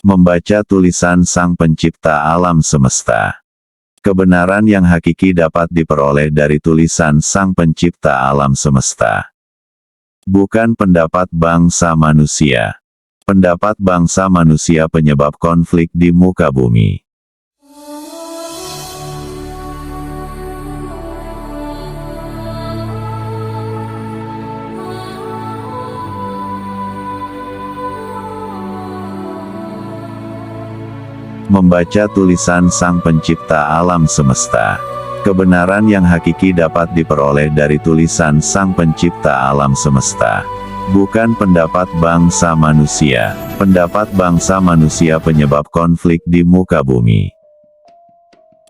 Membaca tulisan Sang Pencipta alam semesta. Kebenaran yang hakiki dapat diperoleh dari tulisan Sang Pencipta alam semesta. Bukan pendapat bangsa manusia. Pendapat bangsa manusia penyebab konflik di muka bumi. Membaca tulisan Sang Pencipta alam semesta. Kebenaran yang hakiki dapat diperoleh dari tulisan Sang Pencipta alam semesta. Bukan pendapat bangsa manusia. Pendapat bangsa manusia penyebab konflik di muka bumi.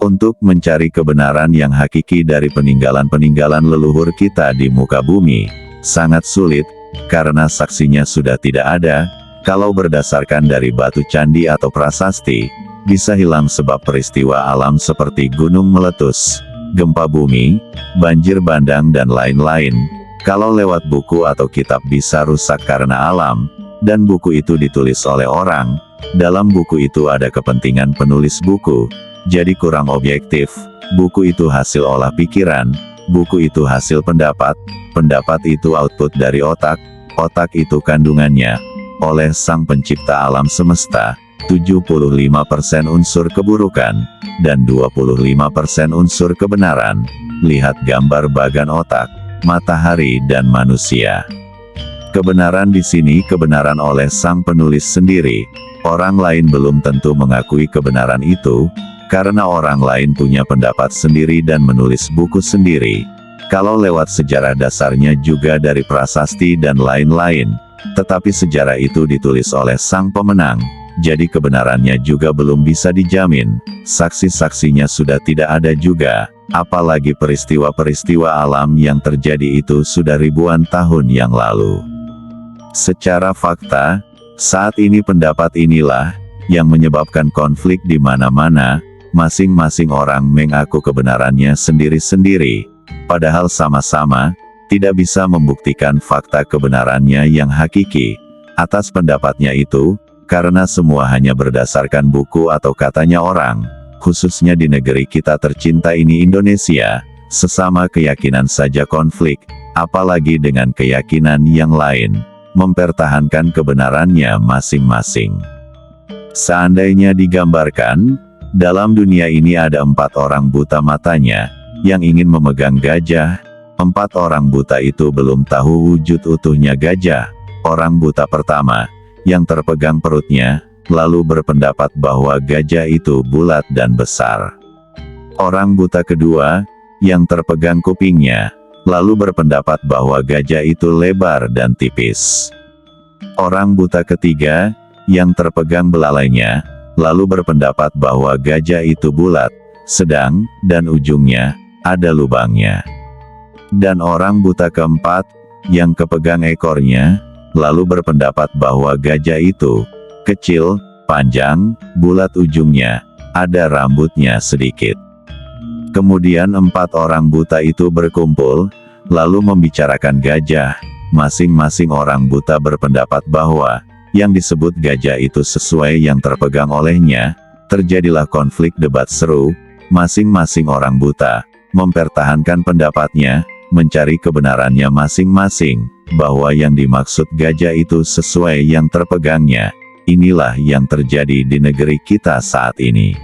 Untuk mencari kebenaran yang hakiki dari peninggalan-peninggalan leluhur kita di muka bumi, sangat sulit, karena saksinya sudah tidak ada. Kalau berdasarkan dari batu candi atau prasasti, bisa hilang sebab peristiwa alam seperti gunung meletus, gempa bumi, banjir bandang dan lain-lain. Kalau lewat buku atau kitab bisa rusak karena alam, dan buku itu ditulis oleh orang. Dalam buku itu ada kepentingan penulis buku, jadi kurang objektif. Buku itu hasil olah pikiran, buku itu hasil pendapat, pendapat itu output dari otak, otak itu kandungannya oleh Sang Pencipta alam semesta. 75% unsur keburukan, dan 25% unsur kebenaran. Lihat gambar bagan otak, matahari dan manusia. Kebenaran di sini kebenaran oleh sang penulis sendiri. Orang lain belum tentu mengakui kebenaran itu, karena orang lain punya pendapat sendiri dan menulis buku sendiri. Kalau lewat sejarah dasarnya juga dari prasasti dan lain-lain, tetapi sejarah itu ditulis oleh sang pemenang. Jadi kebenarannya juga belum bisa dijamin, saksi-saksinya sudah tidak ada juga, apalagi peristiwa-peristiwa alam yang terjadi itu sudah ribuan tahun yang lalu. Secara fakta, saat ini pendapat inilah yang menyebabkan konflik di mana-mana, masing-masing orang mengaku kebenarannya sendiri-sendiri, padahal sama-sama tidak bisa membuktikan fakta kebenarannya yang hakiki atas pendapatnya itu. Karena semua hanya berdasarkan buku atau katanya orang, khususnya di negeri kita tercinta ini Indonesia, sesama keyakinan saja konflik, apalagi dengan keyakinan yang lain, mempertahankan kebenarannya masing-masing. Seandainya digambarkan, dalam dunia ini ada 4 orang buta matanya, yang ingin memegang gajah. 4 orang buta itu belum tahu wujud utuhnya gajah. Orang buta pertama, yang terpegang perutnya, lalu berpendapat bahwa gajah itu bulat dan besar. Orang buta kedua, yang terpegang kupingnya, lalu berpendapat bahwa gajah itu lebar dan tipis. Orang buta ketiga, yang terpegang belalainya, lalu berpendapat bahwa gajah itu bulat, sedang, dan ujungnya ada lubangnya. Dan orang buta keempat, yang kepegang ekornya, lalu berpendapat bahwa gajah itu kecil, panjang, bulat ujungnya, ada rambutnya sedikit. Kemudian 4 orang buta itu berkumpul, lalu membicarakan gajah. Masing-masing orang buta berpendapat bahwa yang disebut gajah itu sesuai yang terpegang olehnya. Terjadilah konflik debat seru. Masing-masing orang buta mempertahankan pendapatnya, mencari kebenarannya masing-masing, bahwa yang dimaksud gajah itu sesuai yang terpegangnya. Inilah yang terjadi di negeri kita saat ini.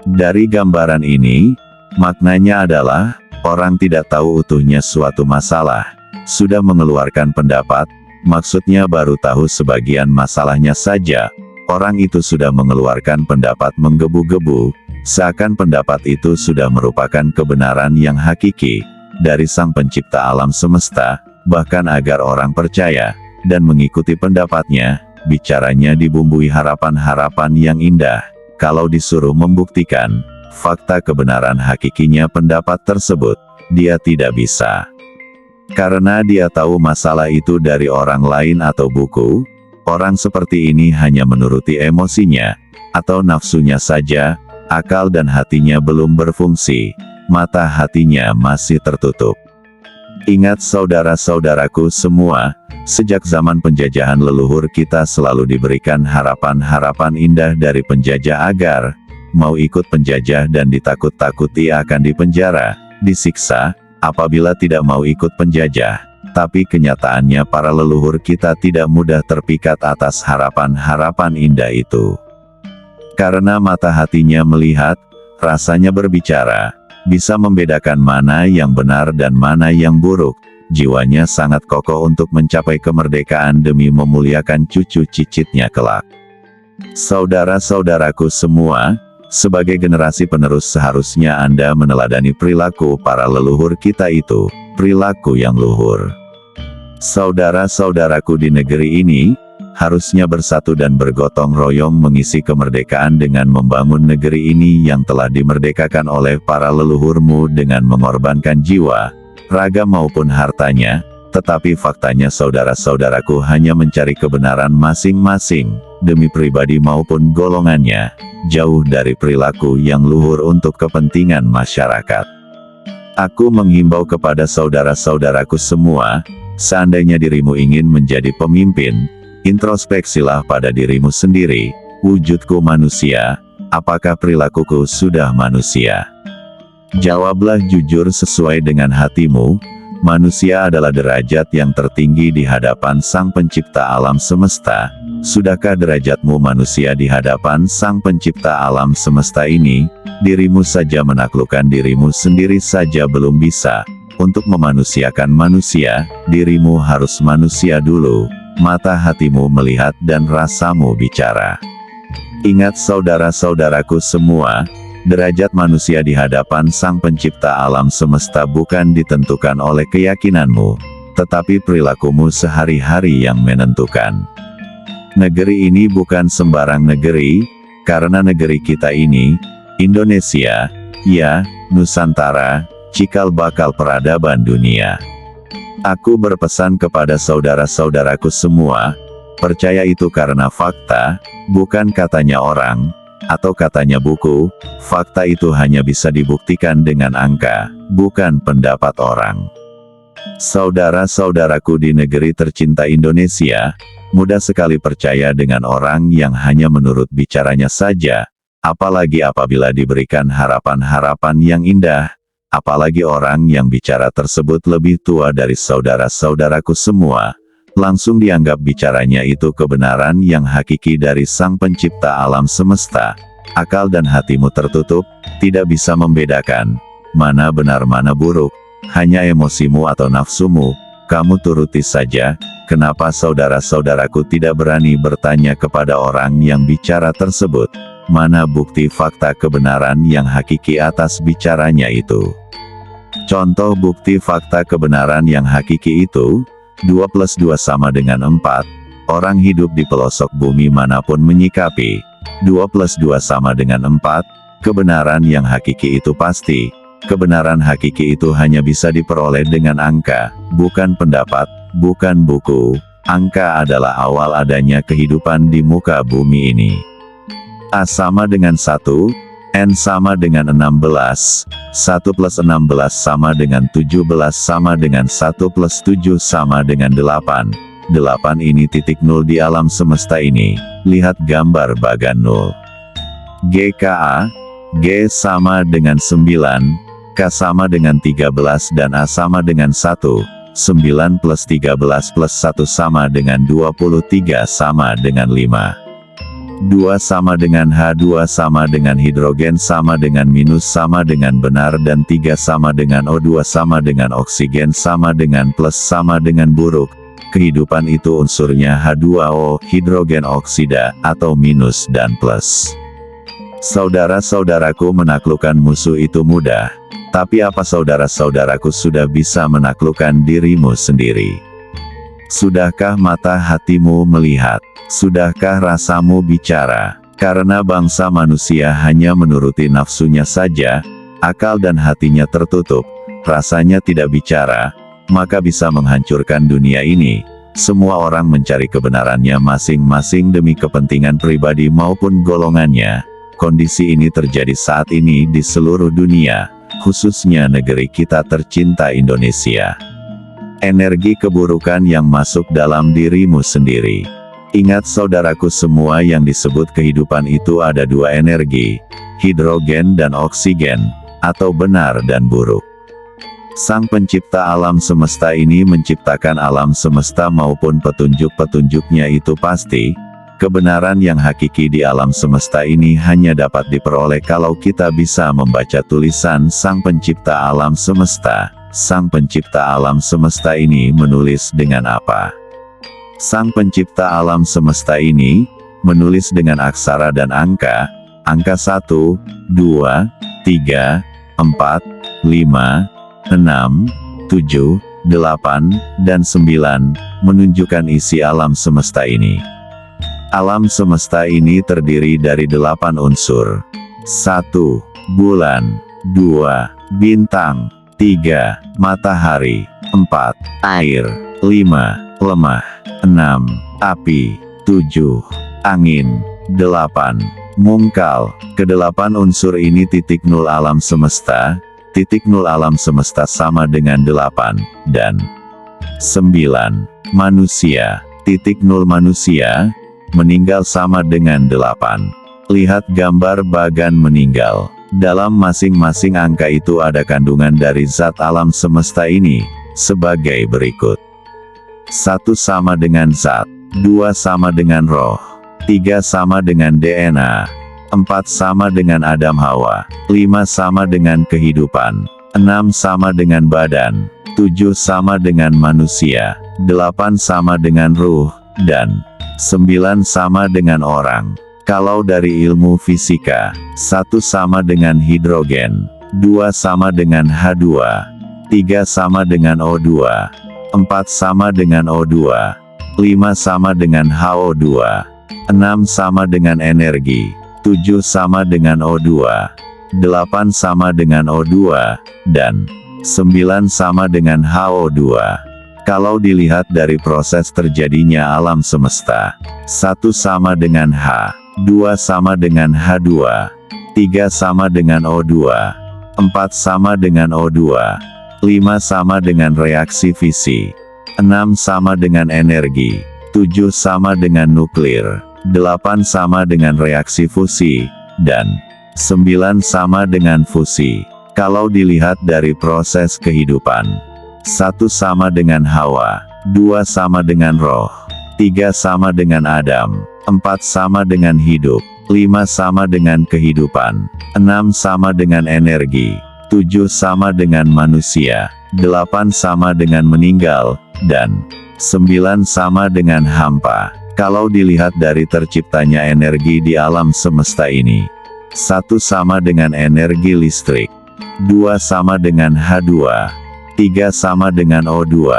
Dari gambaran ini, maknanya adalah, orang tidak tahu utuhnya suatu masalah, sudah mengeluarkan pendapat, maksudnya baru tahu sebagian masalahnya saja, orang itu sudah mengeluarkan pendapat menggebu-gebu, seakan pendapat itu sudah merupakan kebenaran yang hakiki, dari Sang Pencipta alam semesta, bahkan agar orang percaya, dan mengikuti pendapatnya, bicaranya dibumbui harapan-harapan yang indah. Kalau disuruh membuktikan fakta kebenaran hakikinya pendapat tersebut, dia tidak bisa. Karena dia tahu masalah itu dari orang lain atau buku, orang seperti ini hanya menuruti emosinya, atau nafsunya saja, akal dan hatinya belum berfungsi, mata hatinya masih tertutup. Ingat saudara-saudaraku semua, sejak zaman penjajahan leluhur kita selalu diberikan harapan-harapan indah dari penjajah agar mau ikut penjajah dan ditakut-takuti akan dipenjara, disiksa, apabila tidak mau ikut penjajah. Tapi kenyataannya para leluhur kita tidak mudah terpikat atas harapan-harapan indah itu. Karena mata hatinya melihat, rasanya berbicara, bisa membedakan mana yang benar dan mana yang buruk, jiwanya sangat kokoh untuk mencapai kemerdekaan demi memuliakan cucu cicitnya kelak. Saudara-saudaraku semua, sebagai generasi penerus seharusnya Anda meneladani perilaku para leluhur kita itu, perilaku yang luhur. Saudara-saudaraku di negeri ini, harusnya bersatu dan bergotong royong mengisi kemerdekaan dengan membangun negeri ini yang telah dimerdekakan oleh para leluhurmu dengan mengorbankan jiwa, raga maupun hartanya, tetapi faktanya saudara-saudaraku hanya mencari kebenaran masing-masing, demi pribadi maupun golongannya, jauh dari perilaku yang luhur untuk kepentingan masyarakat. Aku menghimbau kepada saudara-saudaraku semua, seandainya dirimu ingin menjadi pemimpin, introspeksilah pada dirimu sendiri, wujudku manusia, apakah perilakuku sudah manusia? Jawablah jujur sesuai dengan hatimu, manusia adalah derajat yang tertinggi di hadapan Sang Pencipta alam semesta. Sudahkah derajatmu manusia di hadapan Sang Pencipta alam semesta ini? Dirimu saja menaklukkan dirimu sendiri saja belum bisa. Untuk memanusiakan manusia, dirimu harus manusia dulu. Mata hatimu melihat dan rasamu bicara. Ingat saudara-saudaraku semua, derajat manusia di hadapan Sang Pencipta alam semesta bukan ditentukan oleh keyakinanmu, tetapi perilakumu sehari-hari yang menentukan. Negeri ini bukan sembarang negeri, karena negeri kita ini, Indonesia, ya, Nusantara, cikal bakal peradaban dunia. Aku berpesan kepada saudara-saudaraku semua, percaya itu karena fakta, bukan katanya orang, atau katanya buku. Fakta itu hanya bisa dibuktikan dengan angka, bukan pendapat orang. Saudara-saudaraku di negeri tercinta Indonesia, mudah sekali percaya dengan orang yang hanya menurut bicaranya saja, apalagi apabila diberikan harapan-harapan yang indah. Apalagi orang yang bicara tersebut lebih tua dari saudara-saudaraku semua, langsung dianggap bicaranya itu kebenaran yang hakiki dari Sang Pencipta alam semesta. Akal dan hatimu tertutup, tidak bisa membedakan mana benar mana buruk, hanya emosimu atau nafsumu, kamu turuti saja. Kenapa saudara-saudaraku tidak berani bertanya kepada orang yang bicara tersebut? Mana bukti fakta kebenaran yang hakiki atas bicaranya itu? Contoh bukti fakta kebenaran yang hakiki itu, 2 + 2 sama dengan 4, orang hidup di pelosok bumi manapun menyikapi, 2 + 2 sama dengan 4, kebenaran yang hakiki itu pasti. Kebenaran hakiki itu hanya bisa diperoleh dengan angka, bukan pendapat, bukan buku. Angka adalah awal adanya kehidupan di muka bumi ini. A sama dengan 1, N sama dengan 16, 1 + 16 sama dengan 17 sama dengan 1 + 7 sama dengan 8. 8 ini titik nol di alam semesta ini, lihat gambar bagan nol. GKA, G sama dengan 9, K sama dengan 13 dan A sama dengan 1, 9 + 13 + 1 sama dengan 23 sama dengan 5. 2 sama dengan H, 2 sama dengan hidrogen sama dengan minus sama dengan benar dan 3 sama dengan O2 sama dengan oksigen sama dengan plus sama dengan buruk. Kehidupan itu unsurnya H2O, hidrogen oksida, atau minus dan plus. Saudara-saudaraku menaklukkan musuh itu mudah. Tapi apa saudara-saudaraku sudah bisa menaklukkan dirimu sendiri? Sudahkah mata hatimu melihat? Sudahkah rasamu bicara? Karena bangsa manusia hanya menuruti nafsunya saja, akal dan hatinya tertutup, rasanya tidak bicara, maka bisa menghancurkan dunia ini. Semua orang mencari kebenarannya masing-masing demi kepentingan pribadi maupun golongannya. Kondisi ini terjadi saat ini di seluruh dunia, khususnya negeri kita tercinta Indonesia. energi keburukan yang masuk dalam dirimu sendiri. Ingat saudaraku semua, yang disebut kehidupan itu ada dua energi, hidrogen dan oksigen, atau benar dan buruk. Sang pencipta alam semesta ini menciptakan alam semesta maupun petunjuk-petunjuknya itu pasti. Kebenaran yang hakiki di alam semesta ini hanya dapat diperoleh kalau kita bisa membaca tulisan Sang Pencipta alam semesta. Sang Pencipta alam semesta ini menulis dengan apa? Sang Pencipta alam semesta ini menulis dengan aksara dan angka 1, 2, 3, 4, 5, 6, 7, 8, dan 9, menunjukkan isi alam semesta ini. Alam semesta ini terdiri dari 8 unsur. 1. Bulan. 2. Bintang. 3. Matahari. 4. Air. 5. Lemah. 6. Api. 7. Angin. 8. Mungkal. Kedelapan unsur ini titik nol alam semesta. Titik nol alam semesta sama dengan 8. Dan 9. Manusia. Titik nol manusia. Meninggal sama dengan 8. Lihat gambar bagan meninggal. Dalam masing-masing angka itu ada kandungan dari zat alam semesta ini, sebagai berikut. 1 sama dengan zat, 2 sama dengan roh, 3 sama dengan DNA, 4 sama dengan Adam Hawa, 5 sama dengan kehidupan, 6 sama dengan badan, 7 sama dengan manusia, 8 sama dengan ruh, dan 9 sama dengan orang. Kalau dari ilmu fisika, 1 sama dengan hidrogen, 2 sama dengan H2, 3 sama dengan O2, 4 sama dengan O2, 5 sama dengan HO2, 6 sama dengan energi, 7 sama dengan O2, 8 sama dengan O2, dan 9 sama dengan HO2. Kalau dilihat dari proses terjadinya alam semesta, 1 sama dengan H, 2 sama dengan H2, 3 sama dengan O2, 4 sama dengan O2, 5 sama dengan reaksi fisi, 6 sama dengan energi, 7 sama dengan nuklir, 8 sama dengan reaksi fusi, dan 9 sama dengan fusi. Kalau dilihat dari proses kehidupan, 1 sama dengan Hawa, 2 sama dengan roh, 3 sama dengan Adam, 4 sama dengan hidup, 5 sama dengan kehidupan, 6 sama dengan energi, 7 sama dengan manusia, 8 sama dengan meninggal, dan 9 sama dengan hampa. Kalau dilihat dari terciptanya energi di alam semesta ini, 1 sama dengan energi listrik, 2 sama dengan H2, 3 sama dengan O2,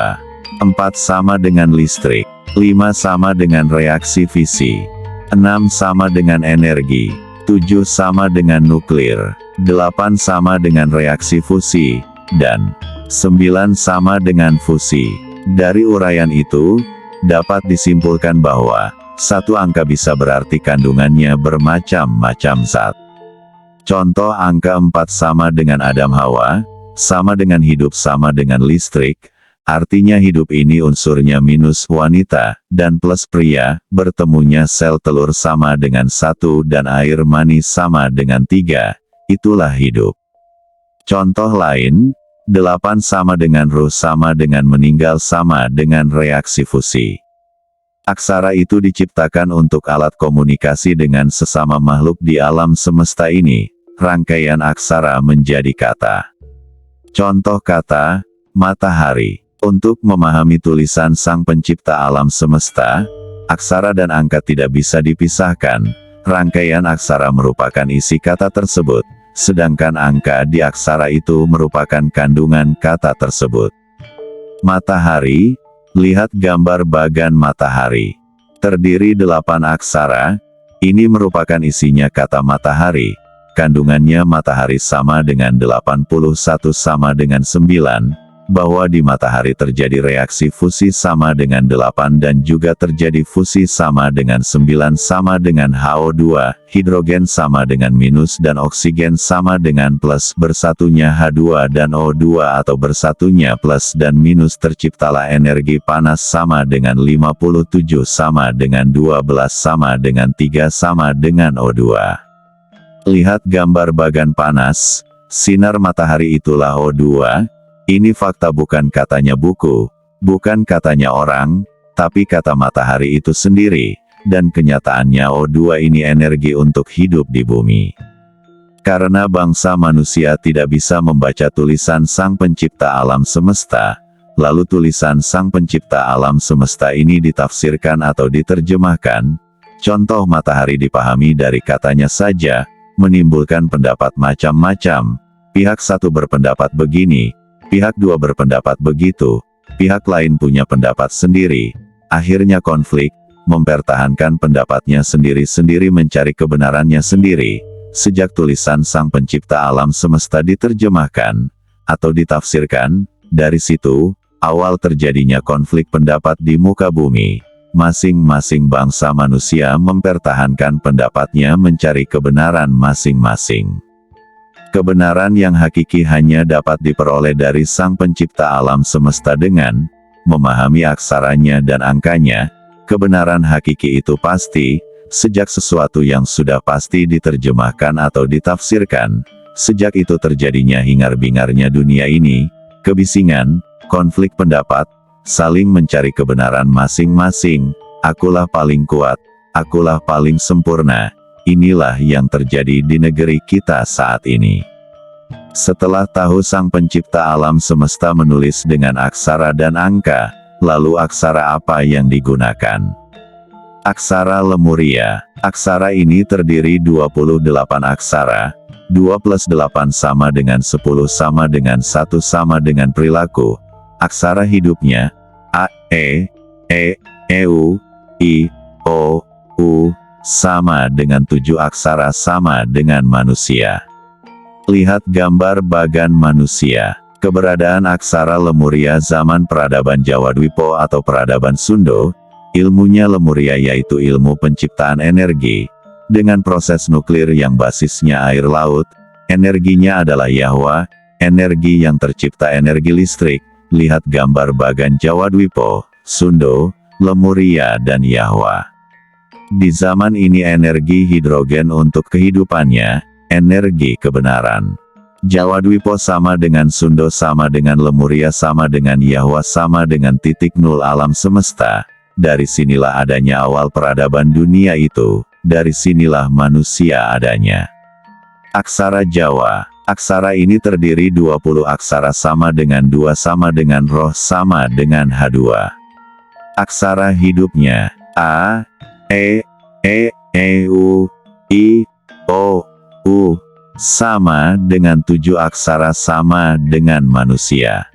4 sama dengan listrik, 5 sama dengan reaksi fisi, 6 sama dengan energi, 7 sama dengan nuklir, 8 sama dengan reaksi fusi, dan 9 sama dengan fusi. Dari uraian itu, dapat disimpulkan bahwa, satu angka bisa berarti kandungannya bermacam-macam zat. Contoh angka 4 sama dengan Adam Hawa, sama dengan hidup sama dengan listrik, artinya hidup ini unsurnya minus wanita, dan plus pria, bertemunya sel telur sama dengan 1 dan air mani sama dengan 3, itulah hidup. Contoh lain, 8 sama dengan ruh sama dengan meninggal sama dengan reaksi fusi. Aksara itu diciptakan untuk alat komunikasi dengan sesama makhluk di alam semesta ini, rangkaian aksara menjadi kata. Contoh kata, matahari. Untuk memahami tulisan Sang Pencipta alam semesta, aksara dan angka tidak bisa dipisahkan. Rangkaian aksara merupakan isi kata tersebut, sedangkan angka di aksara itu merupakan kandungan kata tersebut. Matahari, lihat gambar bagan matahari. Terdiri 8 aksara, ini merupakan isinya kata matahari. Kandungannya matahari sama dengan 81 sama dengan 9, bahwa di matahari terjadi reaksi fusi sama dengan 8 dan juga terjadi fusi sama dengan 9 sama dengan HO2, hidrogen sama dengan minus dan oksigen sama dengan plus, bersatunya H2 dan O2 atau bersatunya plus dan minus, terciptalah energi panas sama dengan 57 sama dengan 12 sama dengan 3 sama dengan O2. Lihat gambar bagan panas, sinar matahari itulah O2. Ini fakta, bukan katanya buku, bukan katanya orang, tapi kata matahari itu sendiri, dan kenyataannya O2 ini energi untuk hidup di bumi. Karena bangsa manusia tidak bisa membaca tulisan Sang Pencipta alam semesta, lalu tulisan Sang Pencipta alam semesta ini ditafsirkan atau diterjemahkan. Contoh matahari dipahami dari katanya saja, menimbulkan pendapat macam-macam. Pihak satu berpendapat begini, pihak dua berpendapat begitu, pihak lain punya pendapat sendiri. Akhirnya konflik, mempertahankan pendapatnya sendiri-sendiri, mencari kebenarannya sendiri. Sejak tulisan Sang Pencipta alam semesta diterjemahkan atau ditafsirkan, dari situ awal terjadinya konflik pendapat di muka bumi. Masing-masing bangsa manusia mempertahankan pendapatnya, mencari kebenaran masing-masing. Kebenaran yang hakiki hanya dapat diperoleh dari Sang Pencipta alam semesta dengan memahami aksaranya dan angkanya. Kebenaran hakiki itu pasti, sejak sesuatu yang sudah pasti diterjemahkan atau ditafsirkan. Sejak itu terjadinya hingar-bingarnya dunia ini, kebisingan, konflik pendapat, saling mencari kebenaran masing-masing. Akulah paling kuat, akulah paling sempurna. Inilah yang terjadi di negeri kita saat ini. Setelah tahu Sang Pencipta alam semesta menulis dengan aksara dan angka, lalu aksara apa yang digunakan? Aksara Lemuria. Aksara ini terdiri 28 aksara. 2 plus 8 sama dengan 10 sama dengan 1 sama dengan perilaku. Aksara hidupnya A, E, U, I, O, U, sama dengan 7 aksara sama dengan manusia. Lihat gambar bagan manusia. Keberadaan aksara Lemuria zaman peradaban Jawa Dwipo atau peradaban Sundo. Ilmunya Lemuria yaitu ilmu penciptaan energi. Dengan proses nuklir yang basisnya air laut, energinya adalah Yahwa, energi yang tercipta energi listrik. Lihat gambar bagan Jawa Dwipo, Sundo, Lemuria dan Yahwa. Di zaman ini energi hidrogen untuk kehidupannya, energi kebenaran. Jawa Dwipo sama dengan Sundo sama dengan Lemuria sama dengan Yahwa sama dengan titik nol alam semesta. Dari sinilah adanya awal peradaban dunia itu, dari sinilah manusia adanya. Aksara Jawa. Aksara ini terdiri 20 aksara sama dengan 2 sama dengan roh sama dengan H2. Aksara hidupnya A, E, U, I, O, U, sama dengan 7 aksara sama dengan manusia.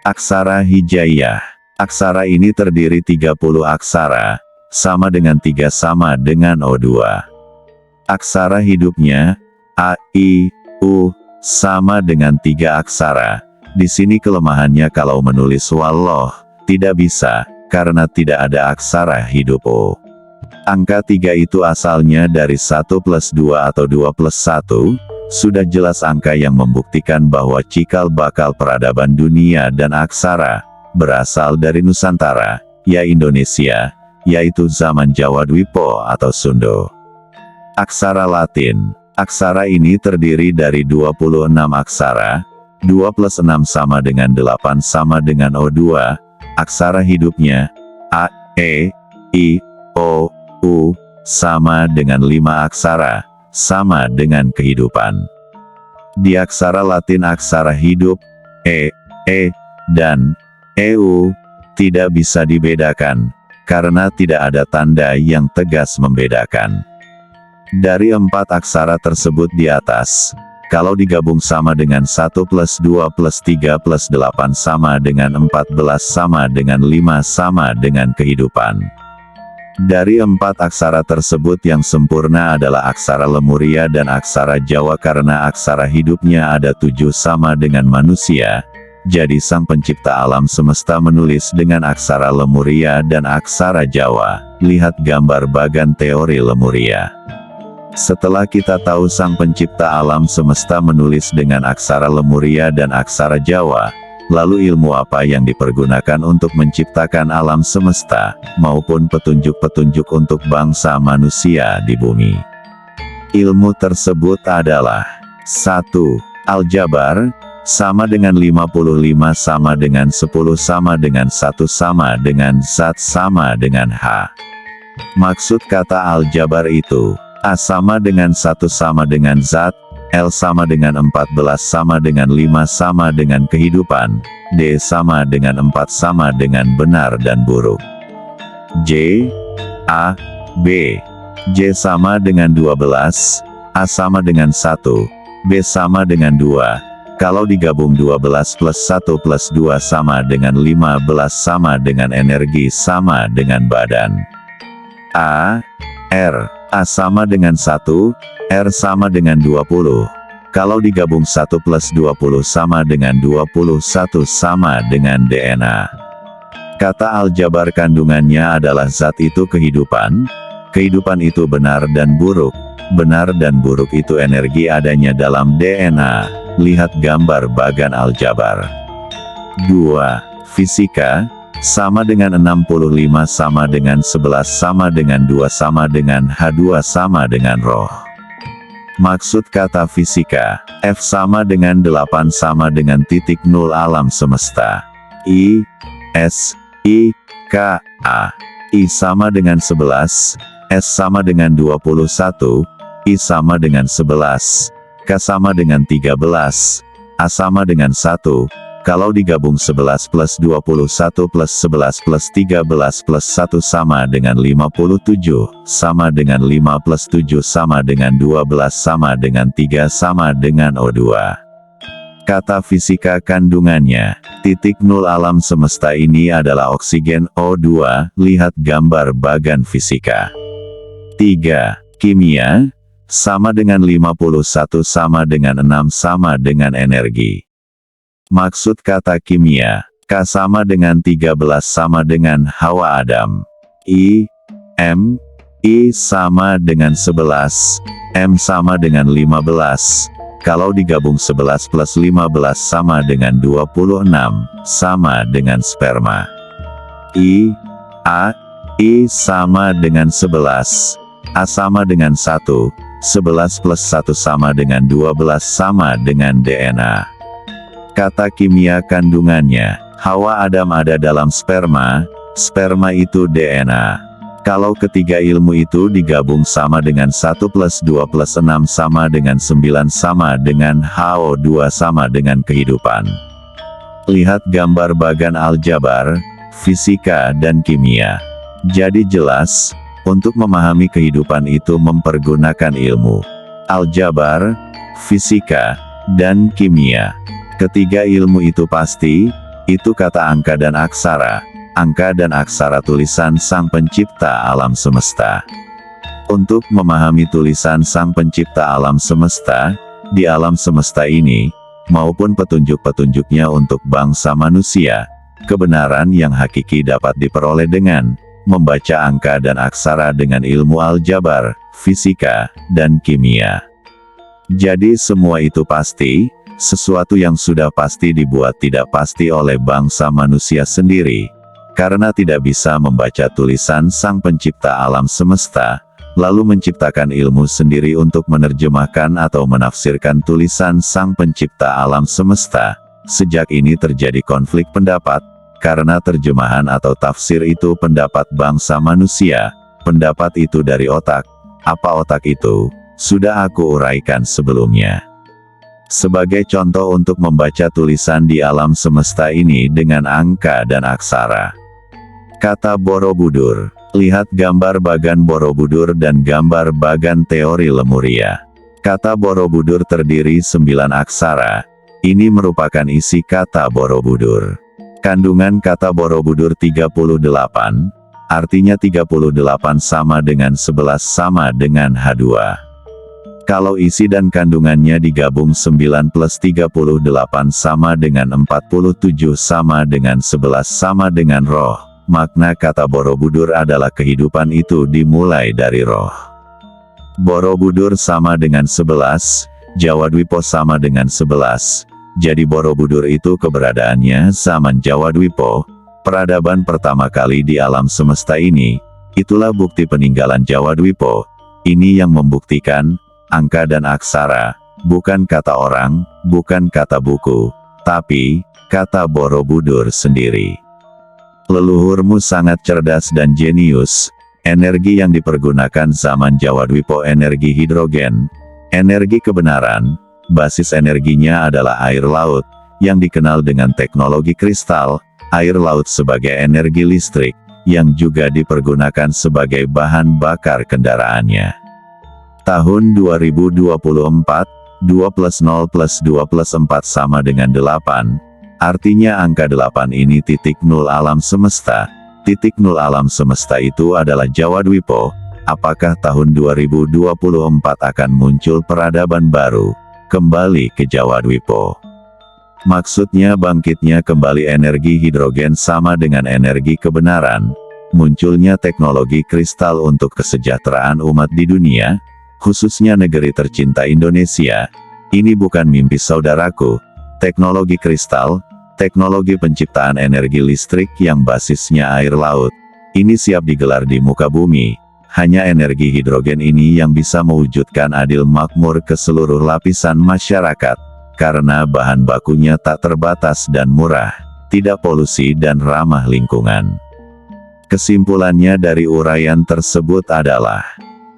Aksara Hijayah. Aksara ini terdiri 30 aksara, sama dengan 3 sama dengan O2. Aksara hidupnya A, I, U, sama dengan 3 aksara. Di sini kelemahannya kalau menulis walloh, tidak bisa, karena tidak ada aksara hidup O. Angka 3 itu asalnya dari 1 plus 2 atau 2 plus 1, sudah jelas angka yang membuktikan bahwa cikal bakal peradaban dunia dan aksara, berasal dari Nusantara, ya Indonesia, yaitu zaman Jawa Dwipo atau Sundo. Aksara Latin. Aksara ini terdiri dari 26 aksara, 2 plus 6 sama dengan 8 sama dengan O2, aksara hidupnya, A, E, I, O, U, sama dengan 5 aksara, sama dengan kehidupan. Di aksara Latin aksara hidup, E, dan EU, tidak bisa dibedakan, karena tidak ada tanda yang tegas membedakan. Dari 4 aksara tersebut di atas, kalau digabung sama dengan 1 plus 2 plus 3 plus 8 sama dengan 14 sama dengan 5 sama dengan kehidupan. Dari 4 aksara tersebut yang sempurna adalah aksara Lemuria dan aksara Jawa karena aksara hidupnya ada 7 sama dengan manusia. Jadi Sang Pencipta alam semesta menulis dengan aksara Lemuria dan aksara Jawa. Lihat gambar bagan teori Lemuria. Setelah kita tahu Sang Pencipta alam semesta menulis dengan aksara Lemuria dan aksara Jawa, lalu ilmu apa yang dipergunakan untuk menciptakan alam semesta, maupun petunjuk-petunjuk untuk bangsa manusia di bumi? Ilmu tersebut adalah 1. Aljabar, sama dengan 55 sama dengan 10 sama dengan 1 sama dengan zat sama dengan H. Maksud kata aljabar itu, A sama dengan 1 sama dengan zat, L sama dengan 14 sama dengan 5 sama dengan kehidupan, D sama dengan 4 sama dengan benar dan buruk. J, A, B. J sama dengan 12, A sama dengan 1, B sama dengan 2. Kalau digabung 12 plus 1 plus 2 sama dengan 15 sama dengan energi sama dengan badan. A, R. A sama dengan 1, R sama dengan 20. Kalau digabung 1 plus 20 sama dengan 21 sama dengan DNA. Kata aljabar kandungannya adalah zat itu kehidupan, kehidupan itu benar dan buruk, benar dan buruk itu energi adanya dalam DNA. Lihat gambar bagan aljabar. 2. Fisika, sama dengan 65 sama dengan 11 sama dengan 2 sama dengan H2 sama dengan roh. Maksud kata fisika, F sama dengan 8 sama dengan titik nol alam semesta. I, S, I, K, A. I sama dengan 11, S sama dengan 21, I sama dengan 11. K sama dengan 13, A sama dengan 1, kalau digabung 11 plus 21 plus 11 plus 13 plus 1 sama dengan 57, sama dengan 5 plus 7 sama dengan 12 sama dengan 3 sama dengan O2. Kata fisika kandungannya, titik nol alam semesta ini adalah oksigen O2, lihat gambar bagan fisika. 3. Kimia, sama dengan 51 sama dengan 6 sama dengan energi. Maksud kata kimia, K sama dengan 13 sama dengan Hawa Adam. I, M, I sama dengan 11, M sama dengan 15, kalau digabung 11 plus 15 sama dengan 26, sama dengan sperma. I, A, I sama dengan 11, A sama dengan 1, 11 plus 1 sama dengan 12 sama dengan DNA. Kata kimia kandungannya, Hawa Adam ada dalam sperma, sperma itu DNA. Kalau ketiga ilmu itu digabung sama dengan 1 plus 2 plus 6 sama dengan 9 sama dengan HO2 sama dengan kehidupan. Lihat gambar bagan aljabar, fisika dan kimia. Jadi jelas, untuk memahami kehidupan itu mempergunakan ilmu aljabar, fisika, dan kimia. Ketiga ilmu itu pasti, itu kata angka dan aksara tulisan Sang Pencipta alam semesta. Untuk memahami tulisan Sang Pencipta alam semesta, di alam semesta ini, maupun petunjuk-petunjuknya untuk bangsa manusia, kebenaran yang hakiki dapat diperoleh dengan membaca angka dan aksara dengan ilmu aljabar, fisika, dan kimia. Jadi semua itu pasti, sesuatu yang sudah pasti dibuat tidak pasti oleh bangsa manusia sendiri, karena tidak bisa membaca tulisan Sang Pencipta alam semesta, lalu menciptakan ilmu sendiri untuk menerjemahkan atau menafsirkan tulisan Sang Pencipta alam semesta. Sejak ini terjadi konflik pendapat, karena terjemahan atau tafsir itu pendapat bangsa manusia, pendapat itu dari otak. Apa otak itu? Sudah aku uraikan sebelumnya. Sebagai contoh untuk membaca tulisan di alam semesta ini dengan angka dan aksara. Kata Borobudur, lihat gambar bagan Borobudur dan gambar bagan teori Lemuria. Kata Borobudur terdiri 9 aksara, ini merupakan isi kata Borobudur. Kandungan kata Borobudur 38, artinya 38 sama dengan 11 sama dengan H2. Kalau isi dan kandungannya digabung 9 plus 38 sama dengan 47 sama dengan 11 sama dengan roh. Makna kata Borobudur adalah kehidupan itu dimulai dari roh. Borobudur sama dengan 11, Jawadwipo sama dengan 11. Jadi Borobudur itu keberadaannya zaman Jawadwipo, peradaban pertama kali di alam semesta ini. Itulah bukti peninggalan Jawadwipo. Ini yang membuktikan angka dan aksara, bukan kata orang, bukan kata buku, tapi kata Borobudur sendiri. Leluhurmu sangat cerdas dan jenius. Energi yang dipergunakan zaman Jawadwipo energi hidrogen, energi kebenaran. Basis energinya adalah air laut, yang dikenal dengan teknologi kristal, air laut sebagai energi listrik, yang juga dipergunakan sebagai bahan bakar kendaraannya. Tahun 2024, 2 plus 0 plus 2 plus 4 sama dengan 8. Artinya angka 8 ini titik nol alam semesta. Titik nol alam semesta itu adalah Jawadwipo. Apakah tahun 2024 akan muncul peradaban baru? Kembali ke Jawadwipo. Maksudnya bangkitnya kembali energi hidrogen sama dengan energi kebenaran. Munculnya teknologi kristal untuk kesejahteraan umat di dunia, khususnya negeri tercinta Indonesia. Ini bukan mimpi saudaraku. Teknologi kristal, teknologi penciptaan energi listrik yang basisnya air laut, ini siap digelar di muka bumi. Hanya energi hidrogen ini yang bisa mewujudkan adil makmur ke seluruh lapisan masyarakat, karena bahan bakunya tak terbatas dan murah, tidak polusi dan ramah lingkungan. Kesimpulannya dari uraian tersebut adalah,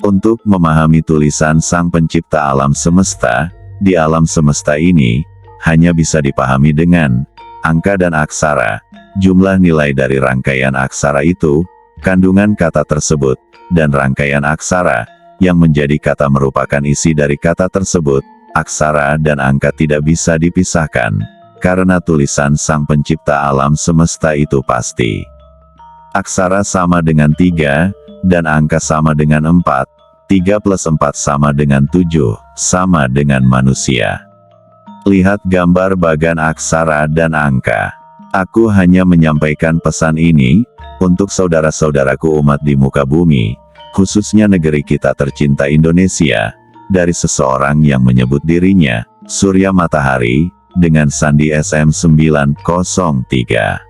untuk memahami tulisan Sang Pencipta alam semesta, di alam semesta ini, hanya bisa dipahami dengan angka dan aksara, jumlah nilai dari rangkaian aksara itu, kandungan kata tersebut, dan rangkaian aksara, yang menjadi kata merupakan isi dari kata tersebut. Aksara dan angka tidak bisa dipisahkan, karena tulisan Sang Pencipta alam semesta itu pasti. Aksara sama dengan 3, dan angka sama dengan 4, 3 plus 4 sama dengan 7, sama dengan manusia. Lihat gambar bagan aksara dan angka. Aku hanya menyampaikan pesan ini, untuk saudara-saudaraku umat di muka bumi, khususnya negeri kita tercinta Indonesia, dari seseorang yang menyebut dirinya, Surya Matahari, dengan sandi SM903.